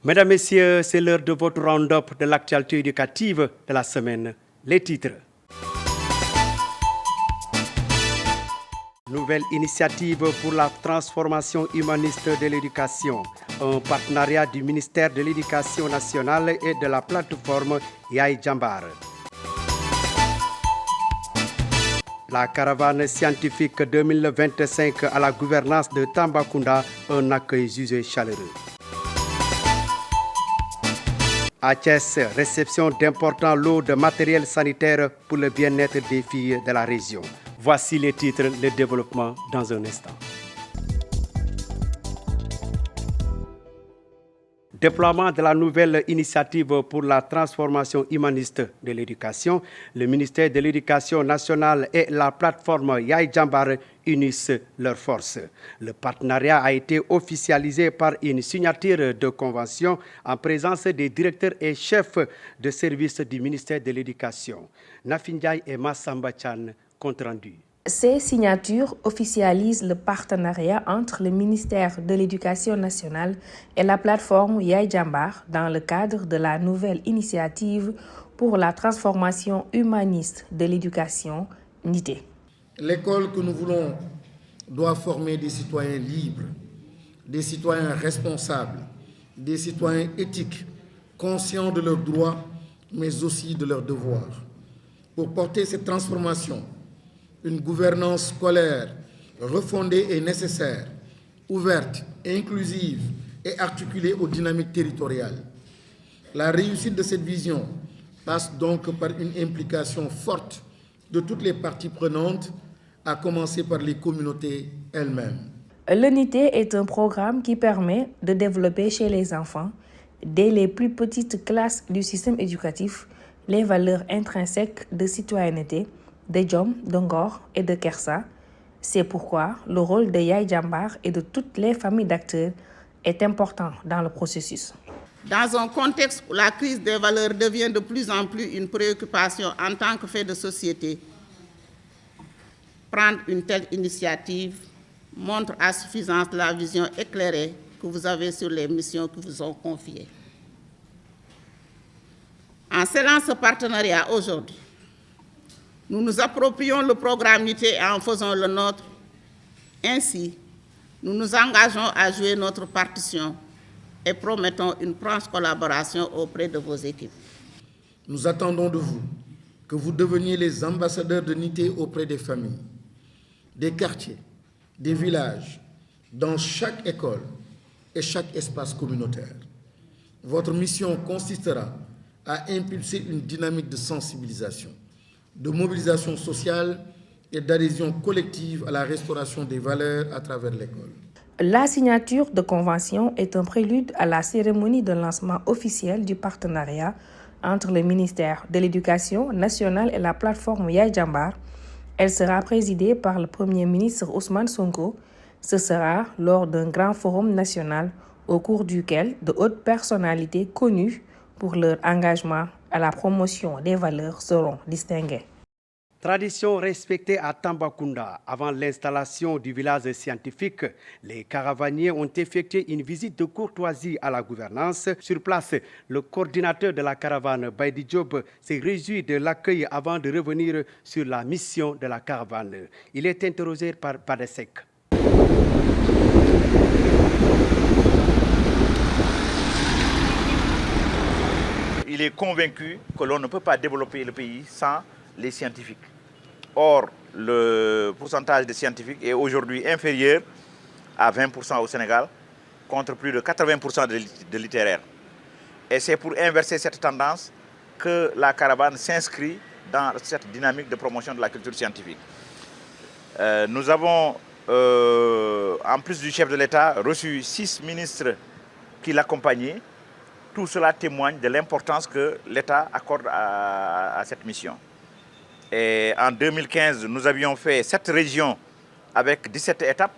Mesdames, Messieurs, c'est l'heure de votre round-up de l'actualité éducative de la semaine. Les titres. Nouvelle initiative pour la transformation humaniste de l'éducation. Un partenariat du ministère de l'Éducation nationale et de la plateforme Yai Jambar. La caravane scientifique 2025 à la gouvernance de Tambacounda, un accueil jugé chaleureux. À Thiès, réception d'importants lots de matériel sanitaire pour le bien-être des filles de la région. Voici les titres, le développement dans un instant. Déploiement de la nouvelle initiative pour la transformation humaniste de l'éducation, le ministère de l'Éducation nationale et la plateforme Yai Jambar unissent leurs forces. Le partenariat a été officialisé par une signature de convention en présence des directeurs et chefs de service du ministère de l'Éducation. Nafindiaï et Massamba Chan, compte rendu. Ces signatures officialisent le partenariat entre le ministère de l'Éducation nationale et la plateforme Yai Jambar dans le cadre de la nouvelle initiative pour la transformation humaniste de l'éducation, NITE. L'école que nous voulons doit former des citoyens libres, des citoyens responsables, des citoyens éthiques, conscients de leurs droits, mais aussi de leurs devoirs. Pour porter cette transformation, une gouvernance scolaire refondée est nécessaire, ouverte, inclusive et articulée aux dynamiques territoriales. La réussite de cette vision passe donc par une implication forte de toutes les parties prenantes, à commencer par les communautés elles-mêmes. Le NITE est un programme qui permet de développer chez les enfants, dès les plus petites classes du système éducatif, les valeurs intrinsèques de citoyenneté, de Djom, de Ngor et de Kersa. C'est pourquoi le rôle de Yai Jambar et de toutes les familles d'acteurs est important dans le processus. Dans un contexte où la crise des valeurs devient de plus en plus une préoccupation en tant que fait de société, prendre une telle initiative montre à suffisance la vision éclairée que vous avez sur les missions qui vous sont confiées. En scellant ce partenariat aujourd'hui, nous nous approprions le programme NITE et en faisant le nôtre. Ainsi, nous nous engageons à jouer notre partition et promettons une franche collaboration auprès de vos équipes. Nous attendons de vous que vous deveniez les ambassadeurs de NITE auprès des familles, des quartiers, des villages, dans chaque école et chaque espace communautaire. Votre mission consistera à impulser une dynamique de sensibilisation, de mobilisation sociale et d'adhésion collective à la restauration des valeurs à travers l'école. La signature de convention est un prélude à la cérémonie de lancement officiel du partenariat entre le ministère de l'Éducation nationale et la plateforme Yai Jambar. Elle sera présidée par le Premier ministre Ousmane Sonko. Ce sera lors d'un grand forum national au cours duquel de hautes personnalités connues pour leur engagement à la promotion des valeurs seront distinguées. Tradition respectée à Tambacounda. Avant l'installation du village scientifique, les caravaniers ont effectué une visite de courtoisie à la gouvernance. Sur place, le coordinateur de la caravane, Baïdi Diop, s'est réjoui de l'accueil avant de revenir sur la mission de la caravane. Il est interrogé par Padesek. Il est convaincu que l'on ne peut pas développer le pays sans les scientifiques. Or, le pourcentage de scientifiques est aujourd'hui inférieur à 20% au Sénégal, contre plus de 80% de littéraires. Et c'est pour inverser cette tendance que la caravane s'inscrit dans cette dynamique de promotion de la culture scientifique. Nous avons, en plus du chef de l'État, reçu 6 ministres qui l'accompagnaient. Tout cela témoigne de l'importance que l'État accorde à cette mission. Et en 2015, nous avions fait 7 régions avec 17 étapes.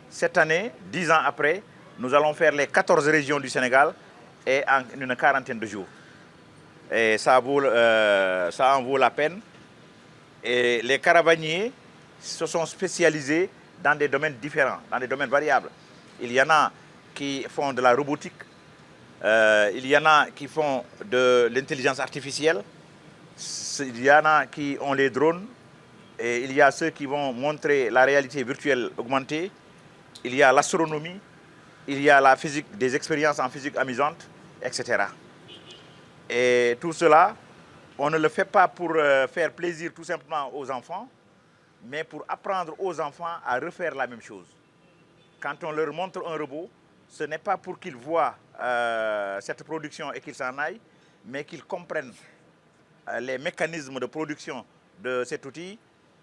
Cette année, 10 ans après, nous allons faire les 14 régions du Sénégal et en une quarantaine de jours. Et ça en vaut la peine. Et les caravaniers se sont spécialisés dans des domaines différents, dans des domaines variables. Il y en a qui font de la robotique, Il y en a qui font de l'intelligence artificielle, il y en a qui ont les drones, et il y a ceux qui vont montrer la réalité virtuelle augmentée, il y a l'astronomie, il y a la physique, des expériences en physique amusantes, etc. Et tout cela, on ne le fait pas pour faire plaisir tout simplement aux enfants, mais pour apprendre aux enfants à refaire la même chose. Quand on leur montre un robot, ce n'est pas pour qu'ils voient cette production et qu'ils s'en aillent, mais qu'ils comprennent les mécanismes de production de cet outil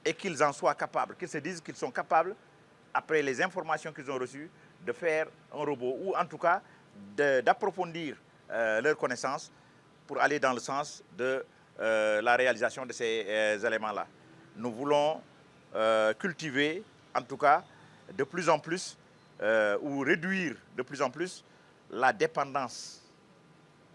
et qu'ils en soient capables, qu'ils se disent qu'ils sont capables, après les informations qu'ils ont reçues, de faire un robot ou en tout cas d'approfondir leurs connaissances pour aller dans le sens de la réalisation de ces éléments-là. Nous voulons cultiver, en tout cas, de plus en plus, ou réduire de plus en plus la dépendance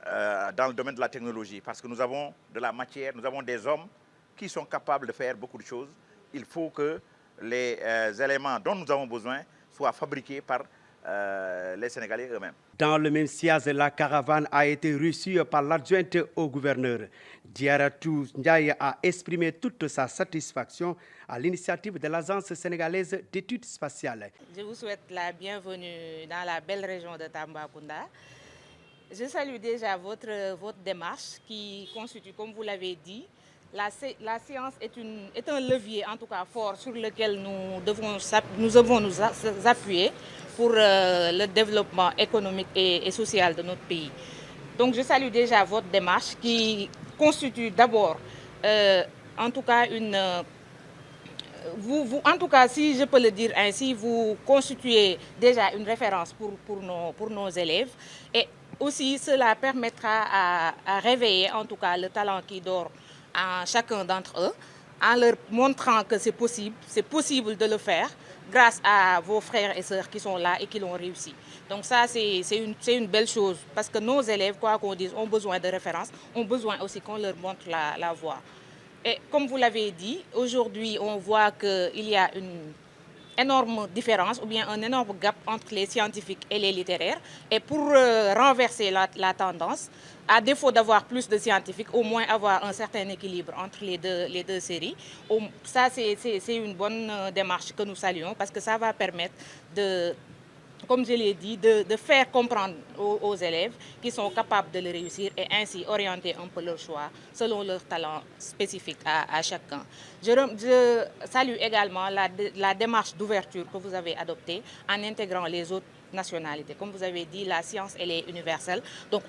dans le domaine de la technologie. Parce que nous avons de la matière, nous avons des hommes qui sont capables de faire beaucoup de choses. Il faut que les éléments dont nous avons besoin soient fabriqués par les Sénégalais eux-mêmes. Dans le même siège, la caravane a été reçue par l'adjointe au gouverneur. Diaratou Ndiaye a exprimé toute sa satisfaction à l'initiative de l'Agence sénégalaise d'études spatiales. Je vous souhaite la bienvenue dans la belle région de Tambacounda. Je salue déjà votre démarche qui constitue, comme vous l'avez dit, la science est un levier en tout cas fort sur lequel nous devons nous appuyer pour le développement économique et social de notre pays. Donc je salue déjà votre démarche qui constitue d'abord en tout cas en tout cas, si je peux le dire ainsi, vous constituez déjà une référence pour nos élèves et aussi cela permettra à réveiller en tout cas le talent qui dort en chacun d'entre eux, en leur montrant que c'est possible de le faire grâce à vos frères et sœurs qui sont là et qui l'ont réussi. Donc ça, c'est une belle chose parce que nos élèves, quoi qu'on dise, ont besoin de références, ont besoin aussi qu'on leur montre la voie. Et comme vous l'avez dit, aujourd'hui, on voit qu'il y a une énorme différence ou bien un énorme gap entre les scientifiques et les littéraires. Et pour renverser la tendance, à défaut d'avoir plus de scientifiques, au moins avoir un certain équilibre entre les deux séries. Ça, c'est une bonne démarche que nous saluons parce que ça va permettre de, comme je l'ai dit, de faire comprendre aux élèves qu'ils sont capables de le réussir et ainsi orienter un peu leur choix selon leur talent spécifique à chacun. Je salue également la démarche d'ouverture que vous avez adoptée en intégrant les autres nationalités. Comme vous avez dit, la science, elle est universelle. Donc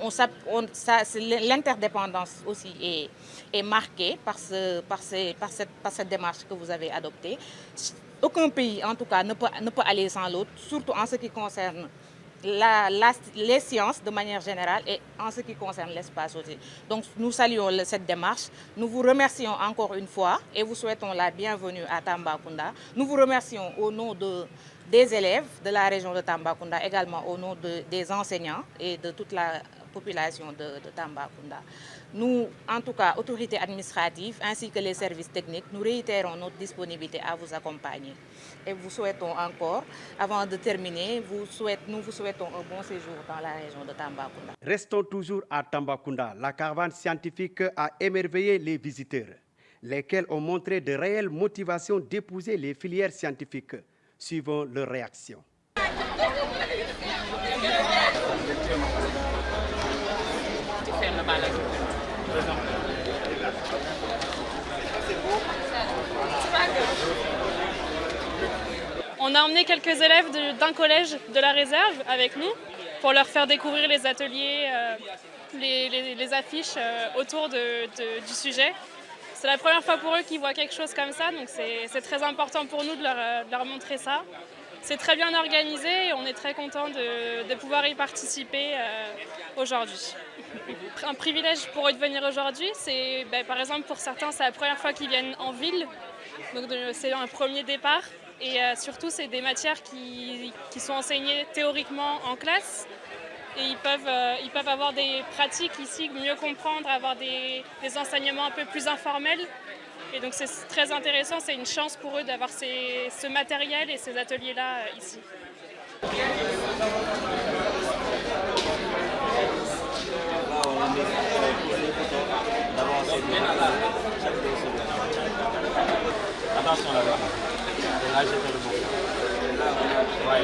l'interdépendance aussi est marquée par cette démarche que vous avez adoptée. Aucun pays, en tout cas, ne peut aller sans l'autre, surtout en ce qui concerne les sciences de manière générale et en ce qui concerne l'espace aussi. Donc nous saluons cette démarche. Nous vous remercions encore une fois et vous souhaitons la bienvenue à Tambacounda. Nous vous remercions au nom des élèves de la région de Tambacounda, également au nom des enseignants et de toute la population de Tambacounda. Nous, en tout cas, autorités administratives ainsi que les services techniques, nous réitérons notre disponibilité à vous accompagner. Et vous souhaitons encore, avant de terminer, nous vous souhaitons un bon séjour dans la région de Tambacounda. Restons toujours à Tambacounda. La caravane scientifique a émerveillé les visiteurs, lesquels ont montré de réelles motivations d'épouser les filières scientifiques, suivant leur réaction. On a emmené quelques élèves d'un collège de la réserve avec nous pour leur faire découvrir les ateliers, les affiches autour du sujet. C'est la première fois pour eux qu'ils voient quelque chose comme ça, donc c'est très important pour nous de leur montrer ça. C'est très bien organisé et on est très content de pouvoir y participer aujourd'hui. Un privilège pour eux de venir aujourd'hui, c'est par exemple pour certains c'est la première fois qu'ils viennent en ville, donc c'est un premier départ. Et surtout, c'est des matières qui sont enseignées théoriquement en classe. Et ils peuvent avoir des pratiques ici, mieux comprendre, avoir des enseignements un peu plus informels. Et donc c'est très intéressant, c'est une chance pour eux d'avoir ce matériel et ces ateliers-là ici. Attention là-bas. Là, j'ai fait le bon. Ouais.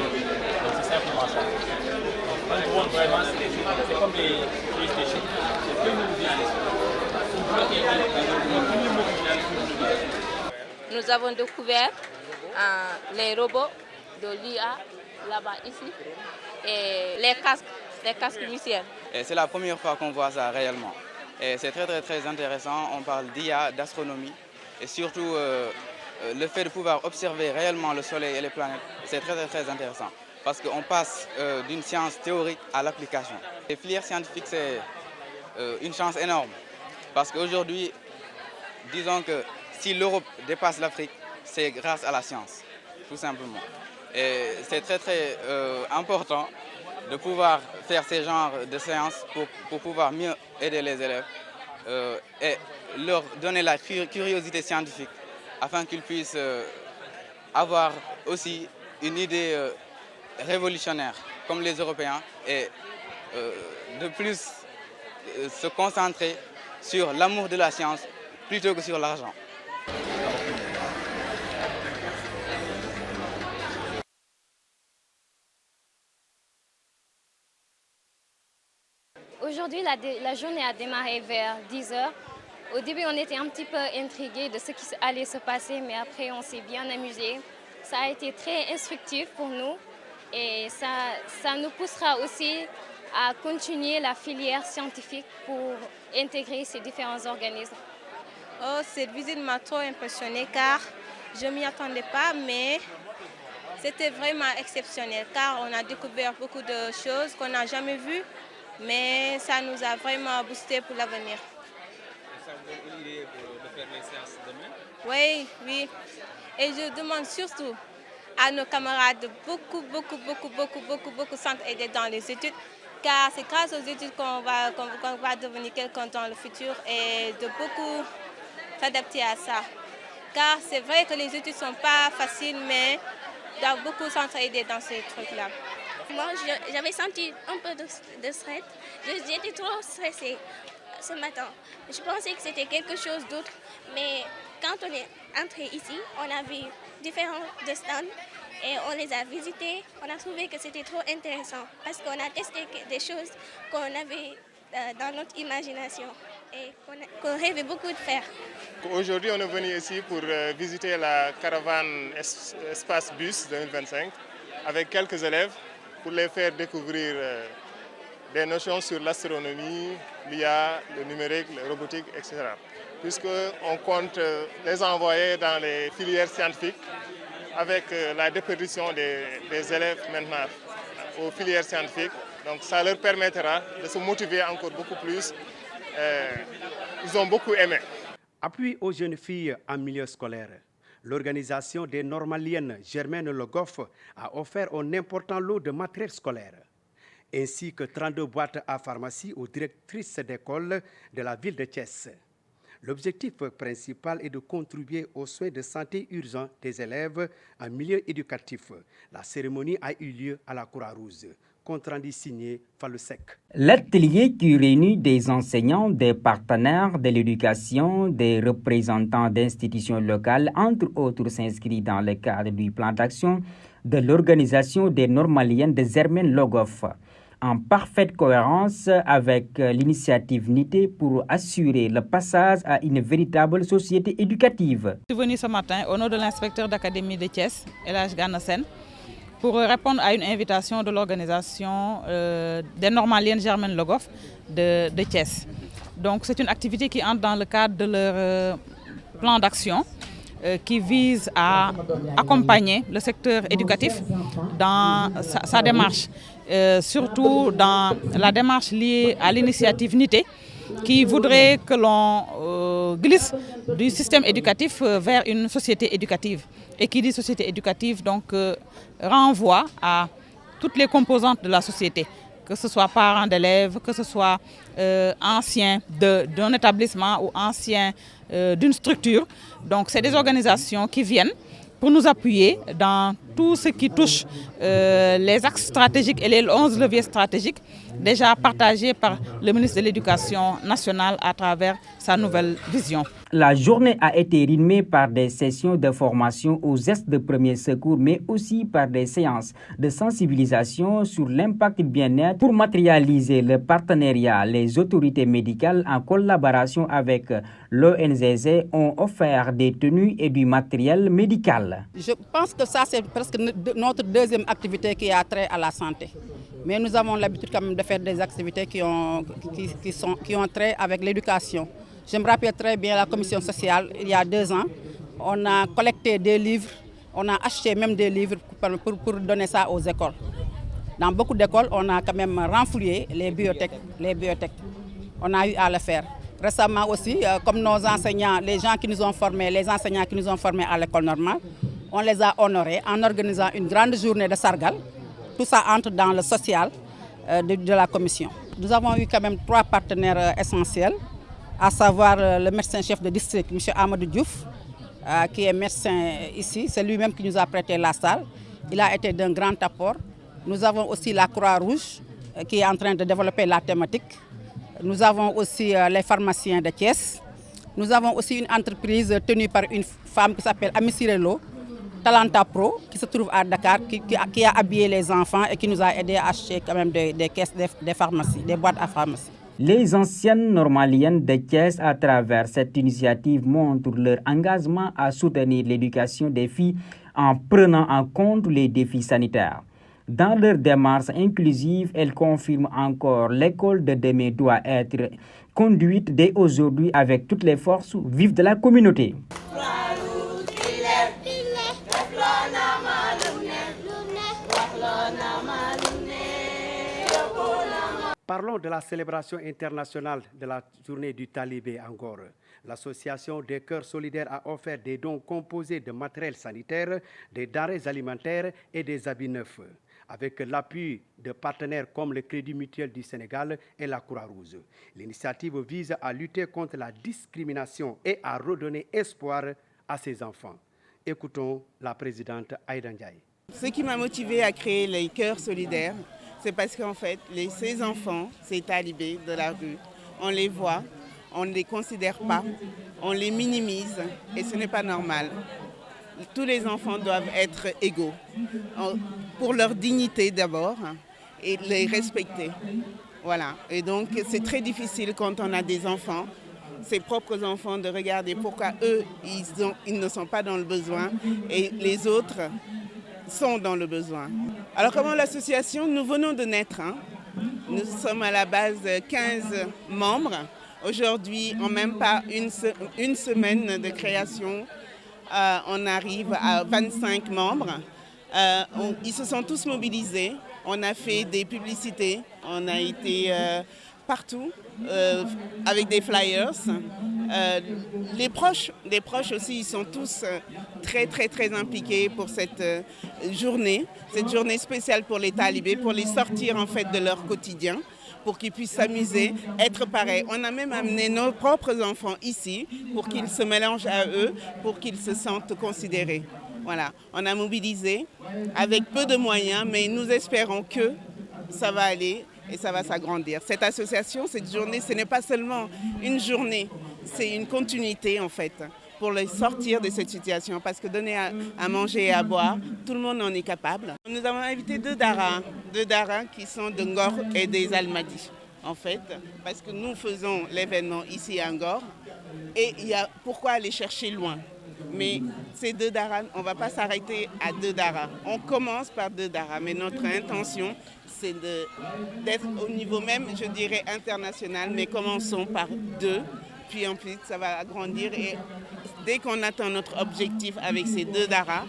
Donc c'est simplement ça. Donc on drone vraiment, c'est comme les PlayStation. C'est plus nous. Nous avons découvert les robots de l'IA là-bas, ici, et les casques visuels. C'est la première fois qu'on voit ça réellement. Et c'est très intéressant. On parle d'IA, d'astronomie et surtout le fait de pouvoir observer réellement le Soleil et les planètes. C'est très intéressant parce qu'on passe d'une science théorique à l'application. Les filières scientifiques, c'est une chance énorme parce qu'aujourd'hui, disons que si l'Europe dépasse l'Afrique, c'est grâce à la science, tout simplement. Et c'est très important de pouvoir faire ces genres de séances pour pouvoir mieux aider les élèves et leur donner la curiosité scientifique afin qu'ils puissent avoir aussi une idée révolutionnaire comme les Européens et de plus se concentrer sur l'amour de la science plutôt que sur l'argent. Aujourd'hui, la journée a démarré vers 10h. Au début, on était un petit peu intrigués de ce qui allait se passer, mais après, on s'est bien amusé. Ça a été très instructif pour nous et ça nous poussera aussi à continuer la filière scientifique pour intégrer ces différents organismes. Oh, cette visite m'a trop impressionnée car je ne m'y attendais pas, mais c'était vraiment exceptionnel car on a découvert beaucoup de choses qu'on n'a jamais vues. Mais ça nous a vraiment boosté pour l'avenir. Ça vous donne l'idée de faire les séances demain? Oui. Et je demande surtout à nos camarades de beaucoup s'entraider dans les études, car c'est grâce aux études qu'on va devenir quelqu'un dans le futur et de beaucoup s'adapter à ça. Car c'est vrai que les études ne sont pas faciles, mais on doit beaucoup s'entraider dans ces trucs-là. Moi, j'avais senti un peu de stress. J'étais trop stressée ce matin. Je pensais que c'était quelque chose d'autre. Mais quand on est entré ici, on a vu différents stands et on les a visités. On a trouvé que c'était trop intéressant parce qu'on a testé des choses qu'on avait dans notre imagination et qu'on rêvait beaucoup de faire. Aujourd'hui, on est venu ici pour visiter la caravane Espace Bus 2025 avec quelques élèves, pour les faire découvrir des notions sur l'astronomie, l'IA, le numérique, la robotique, etc. Puisqu'on compte les envoyer dans les filières scientifiques avec la déperdition des élèves maintenant aux filières scientifiques. Donc ça leur permettra de se motiver encore beaucoup plus. Ils ont beaucoup aimé. Appui aux jeunes filles en milieu scolaire. L'organisation des normaliennes Germaine Le Goff a offert un important lot de matériel scolaire, ainsi que 32 boîtes à pharmacie aux directrices d'école de la ville de Thiès. L'objectif principal est de contribuer aux soins de santé urgents des élèves en milieu éducatif. La cérémonie a eu lieu à la Croix-Rouge. Compte rendu signé Falosec. L'atelier qui réunit des enseignants, des partenaires de l'éducation, des représentants d'institutions locales, entre autres, s'inscrit dans le cadre du plan d'action de l'organisation des normaliennes de Germaine Le Goff, en parfaite cohérence avec l'initiative NITE pour assurer le passage à une véritable société éducative. Je suis venu ce matin au nom de l'inspecteur d'académie de Thiès, El Hadj Gana Sène, pour répondre à une invitation de l'organisation des normaliennes Germaine Le Goff de Thiès. Donc c'est une activité qui entre dans le cadre de leur plan d'action qui vise à accompagner le secteur éducatif dans sa démarche, surtout dans la démarche liée à l'initiative NITE, qui voudrait que l'on glisse du système éducatif vers une société éducative. Et qui dit société éducative, donc, renvoie à toutes les composantes de la société, que ce soit parents d'élèves, que ce soit anciens d'un établissement ou anciens d'une structure. Donc, c'est des organisations qui viennent pour nous appuyer dans tout ce qui touche les axes stratégiques et les 11 leviers stratégiques déjà partagés par le ministre de l'Éducation nationale à travers sa nouvelle vision. La journée a été rythmée par des sessions de formation aux gestes de premier secours, mais aussi par des séances de sensibilisation sur l'impact du bien-être. Pour matérialiser le partenariat, les autorités médicales, en collaboration avec l'ONGC, ont offert des tenues et du matériel médical. Je pense que ça, c'est presque notre deuxième activité qui a trait à la santé. Mais nous avons l'habitude quand même de faire des activités qui ont trait avec l'éducation. Je me rappelle très bien la commission sociale, il y a 2 ans, on a collecté des livres, on a acheté même des livres pour donner ça aux écoles. Dans beaucoup d'écoles, on a quand même renfloué les bibliothèques. On a eu à le faire. Récemment aussi, comme nos enseignants, les gens qui nous ont formés, les enseignants qui nous ont formés à l'école normale, on les a honorés en organisant une grande journée de sargal. Tout ça entre dans le social de la commission. Nous avons eu quand même 3 partenaires essentiels, à savoir le médecin-chef de district, M. Amadou Diouf, qui est médecin ici. C'est lui-même qui nous a prêté la salle. Il a été d'un grand apport. Nous avons aussi la Croix-Rouge, qui est en train de développer la thématique. Nous avons aussi les pharmaciens de Thiès. Nous avons aussi une entreprise tenue par une femme qui s'appelle Amisirelo, Talenta Pro, qui se trouve à Dakar, qui a habillé les enfants et qui nous a aidé à acheter quand même des caisses des pharmacies, des boîtes à pharmacie. Les anciennes normaliennes de Thiès, à travers cette initiative, montrent leur engagement à soutenir l'éducation des filles en prenant en compte les défis sanitaires. Dans leur démarche inclusive, elles confirment encore l'école de demain doit être conduite dès aujourd'hui avec toutes les forces vives de la communauté. Parlons de la célébration internationale de la journée du talibé en Ngor. L'association des Cœurs solidaires a offert des dons composés de matériel sanitaire, des denrées alimentaires et des habits neufs, avec l'appui de partenaires comme le Crédit Mutuel du Sénégal et la Croix-Rouge. L'initiative vise à lutter contre la discrimination et à redonner espoir à ces enfants. Écoutons la présidente Aïda Ndiaye. Ce qui m'a motivée à créer les Cœurs solidaires, c'est parce qu'en fait, ces enfants, ces talibés de la rue, on les voit, on ne les considère pas, on les minimise et ce n'est pas normal. Tous les enfants doivent être égaux, pour leur dignité d'abord et les respecter. Voilà. Et donc c'est très difficile quand on a des enfants, ses propres enfants, de regarder pourquoi eux, ils ne sont pas dans le besoin et les autres sont dans le besoin. Alors comment l'association, nous venons de naître. Nous sommes à la base 15 membres. Aujourd'hui, en même pas une semaine de création, on arrive à 25 membres. Ils se sont tous mobilisés. On a fait des publicités. On a été partout avec des flyers. Les proches aussi, ils sont tous très impliqués pour cette journée spéciale pour les talibés, pour les sortir en fait de leur quotidien, pour qu'ils puissent s'amuser, être pareils. On a même amené nos propres enfants ici pour qu'ils se mélangent à eux, pour qu'ils se sentent considérés. Voilà, on a mobilisé avec peu de moyens, mais nous espérons que ça va aller et ça va s'agrandir. Cette association, cette journée, ce n'est pas seulement une journée, c'est une continuité en fait, pour les sortir de cette situation. Parce que donner à manger et à boire, tout le monde en est capable. Nous avons invité deux daras qui sont de Ngor et des Almadies, en fait, parce que nous faisons l'événement ici à Ngor. Et pourquoi aller chercher loin? Mais ces deux daras, on ne va pas s'arrêter à deux daras. On commence par deux daras, mais notre intention, c'est d'être au niveau même, je dirais, international. Mais commençons par deux, puis ensuite ça va agrandir. Et dès qu'on atteint notre objectif avec ces deux daras,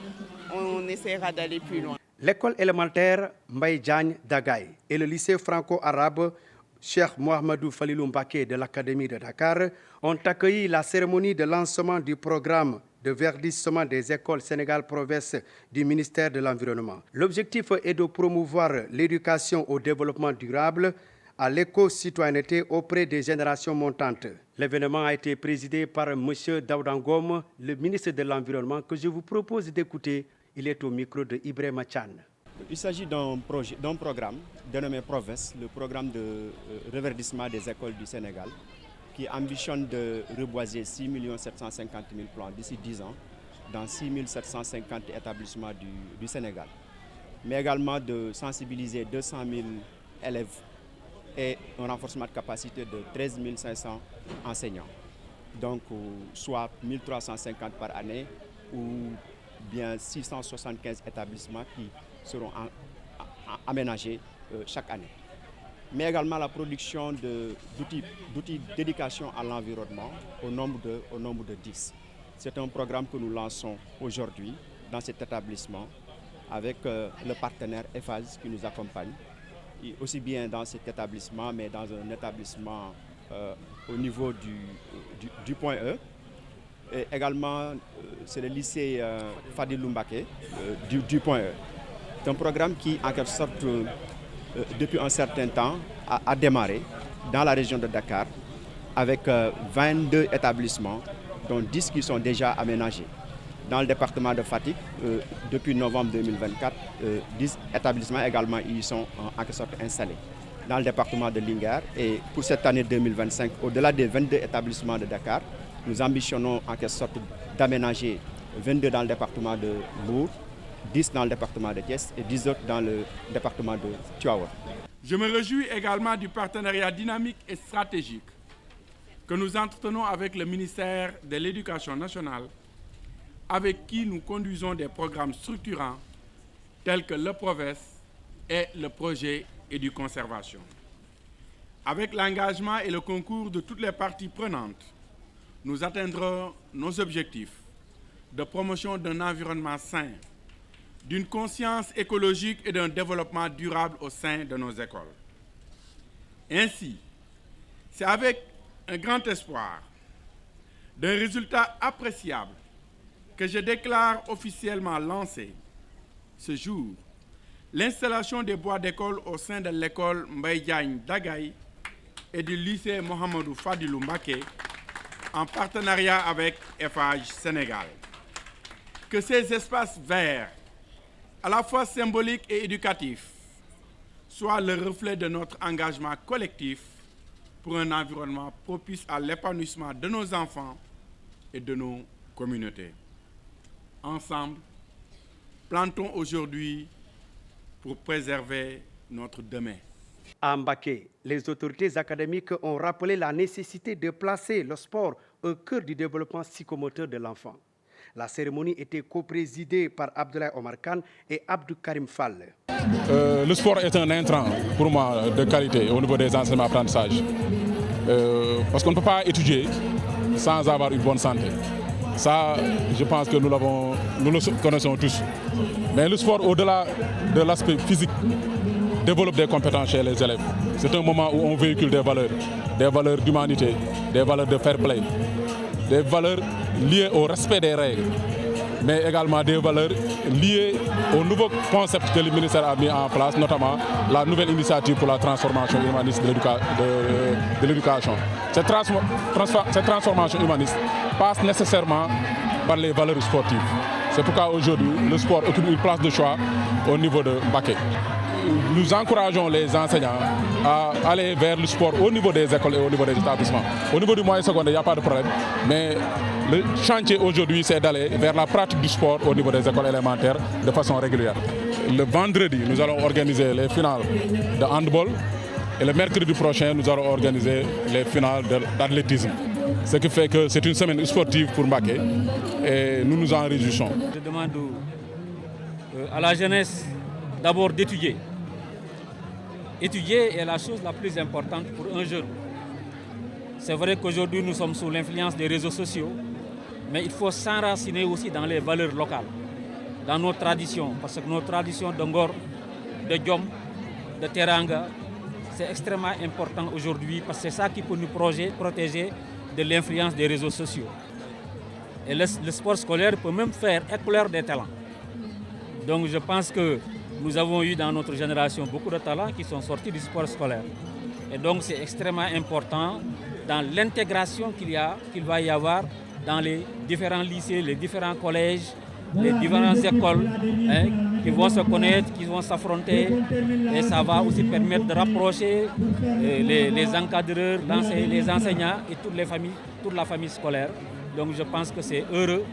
on essaiera d'aller plus loin. L'école élémentaire Mbaye Diagne d'Agaye et le lycée franco-arabe Cheikh Mohamedou Falilou Mbacké de l'Académie de Dakar ont accueilli la cérémonie de lancement du programme de verdissement des écoles Sénégal-Province du ministère de l'Environnement. L'objectif est de promouvoir l'éducation au développement durable, à l'éco-citoyenneté auprès des générations montantes. L'événement a été présidé par M. Daouda Ngom, le ministre de l'Environnement, que je vous propose d'écouter. Il est au micro de Ibrahima Chan. Il s'agit d'un programme dénommé PROVES, le programme de reverdissement des écoles du Sénégal, qui ambitionne de reboiser 6 750 000 plants d'ici 10 ans dans 6 750 établissements du Sénégal, mais également de sensibiliser 200 000 élèves et un renforcement de capacité de 13 500 enseignants, donc soit 1 350 par année ou bien 675 établissements qui seront aménagés chaque année. Mais également la production d'outils d'éducation à l'environnement au nombre de 10. C'est un programme que nous lançons aujourd'hui dans cet établissement avec le partenaire EFAS qui nous accompagne, et aussi bien dans cet établissement, mais dans un établissement au niveau du point E. Et également, c'est le lycée Fadilou Mbacké du point E. C'est un programme qui, en quelque sorte, depuis un certain temps, a démarré dans la région de Dakar avec 22 établissements, dont 10 qui sont déjà aménagés. Dans le département de Fatick, depuis novembre 2024, 10 établissements également y sont en quelque sorte installés. Dans le département de Linguère, et pour cette année 2025, au-delà des 22 établissements de Dakar, nous ambitionnons en quelque sorte d'aménager 22 dans le département de Mbour, 10 dans le département de Thiès et 10 autres dans le département de Tivaouane. Je me réjouis également du partenariat dynamique et stratégique que nous entretenons avec le ministère de l'Éducation nationale, avec qui nous conduisons des programmes structurants tels que le PROVES et le projet Éduconservation. Avec l'engagement et le concours de toutes les parties prenantes, nous atteindrons nos objectifs de promotion d'un environnement sain, d'une conscience écologique et d'un développement durable au sein de nos écoles. Ainsi, c'est avec un grand espoir d'un résultat appréciable que je déclare officiellement lancé ce jour l'installation des bois d'école au sein de l'école Mbaye Diagne d'Agaye et du lycée Mohamedou Fadilou Mbacké en partenariat avec EFAGE Sénégal. Que ces espaces verts, à la fois symboliques et éducatifs, soient le reflet de notre engagement collectif pour un environnement propice à l'épanouissement de nos enfants et de nos communautés. Ensemble, plantons aujourd'hui pour préserver notre demain. À Mbacké, les autorités académiques ont rappelé la nécessité de placer le sport au cœur du développement psychomoteur de l'enfant. La cérémonie était co-présidée par Abdoulaye Omar Kane et Abdou Karim Fall. Le sport est un intrant pour moi de qualité au niveau des enseignements apprentissages. Parce qu'on ne peut pas étudier sans avoir une bonne santé. Ça, je pense que nous le connaissons tous. Mais le sport, au-delà de l'aspect physique, développe des compétences chez les élèves. C'est un moment où on véhicule des valeurs d'humanité, des valeurs de fair play, des valeurs liées au respect des règles, mais également des valeurs liées au nouveau concept que le ministère a mis en place, notamment la nouvelle initiative pour la transformation humaniste de l'éducation. Cette transformation humaniste passe nécessairement par les valeurs sportives. C'est pourquoi aujourd'hui, le sport occupe une place de choix au niveau de Mbacké. Nous encourageons les enseignants à aller vers le sport au niveau des écoles et au niveau des établissements. Au niveau du moyen secondaire, il n'y a pas de problème, mais le chantier aujourd'hui, c'est d'aller vers la pratique du sport au niveau des écoles élémentaires de façon régulière. Le vendredi, nous allons organiser les finales de handball et le mercredi prochain, nous allons organiser les finales d'athlétisme. Ce qui fait que c'est une semaine sportive pour Mbacké et nous nous en réjouissons. Je demande à la jeunesse d'abord d'étudier. Étudier est la chose la plus importante pour un jeune. C'est vrai qu'aujourd'hui nous sommes sous l'influence des réseaux sociaux, mais il faut s'enraciner aussi dans les valeurs locales, dans nos traditions, parce que nos traditions de Ngor, de Diom, de Teranga, c'est extrêmement important aujourd'hui parce que c'est ça qui peut nous protéger de l'influence des réseaux sociaux. Et le sport scolaire peut même faire éclore des talents. Donc je pense que nous avons eu dans notre génération beaucoup de talents qui sont sortis du sport scolaire. Et donc c'est extrêmement important dans l'intégration qu'il va y avoir dans les différents lycées, les différents collèges, les différentes écoles qui vont se connaître, qui vont s'affronter. Et ça va aussi permettre de rapprocher les encadreurs, les enseignants et toute la famille scolaire. Donc je pense que c'est heureux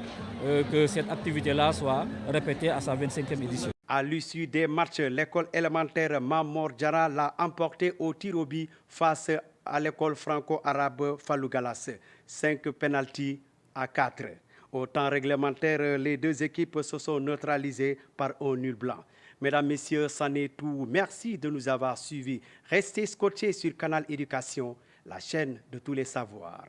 que cette activité-là soit répétée à sa 25e édition. À l'issue des matchs, l'école élémentaire Mamor Diarra l'a emporté au tir au but face à l'école franco-arabe Fallou Galas. 5 pénaltys à 4. Au temps réglementaire, les deux équipes se sont neutralisées par un nul blanc. Mesdames, Messieurs, c'en est tout. Merci de nous avoir suivis. Restez scotchés sur Canal Éducation, la chaîne de tous les savoirs.